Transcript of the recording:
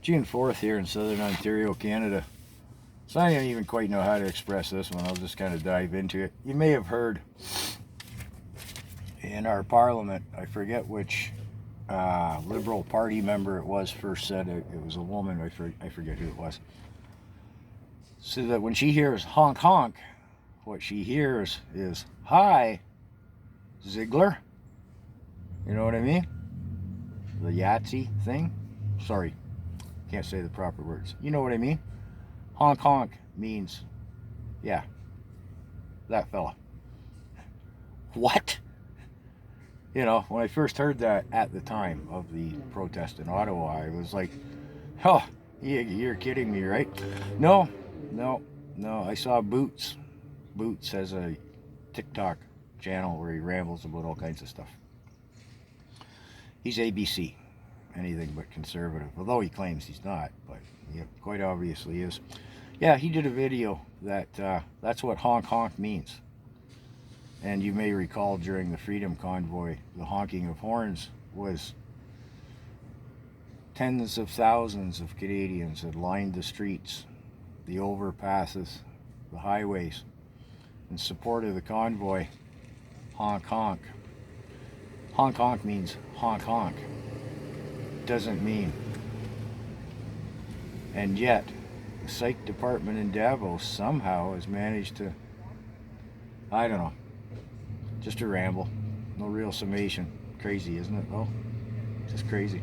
June 4th here in southern Ontario, Canada. So I don't even quite know how to express this one. I'll just kind of dive into it. You may have heard in our parliament, I forget which Liberal Party member it was first said it. It was a woman, I forget who it was. So that when she hears honk honk, what she hears is, "Hi, Ziegler." You know what I mean? The Yahtzee thing. Sorry, can't say the proper words. You know what I mean? Honk honk means, yeah, that fella. What? You know, when I first heard that at the time of the protest in Ottawa, I was like, oh, you're kidding me, right? No, no, no. I saw Boots. Boots has a TikTok channel where he rambles about all kinds of stuff. He's ABC, anything but conservative, although he claims he's not, but he quite obviously is. Yeah, he did a video that that's what honk honk means. And you may recall during the Freedom Convoy, the honking of horns was tens of thousands of Canadians had lined the streets, the overpasses, the highways, in support of the convoy. Honk honk. Honk honk means honk honk. It doesn't mean. And yet, the psych department in Davos somehow has managed to, I don't know, just a ramble. No real summation. Crazy, isn't it, though? Just crazy.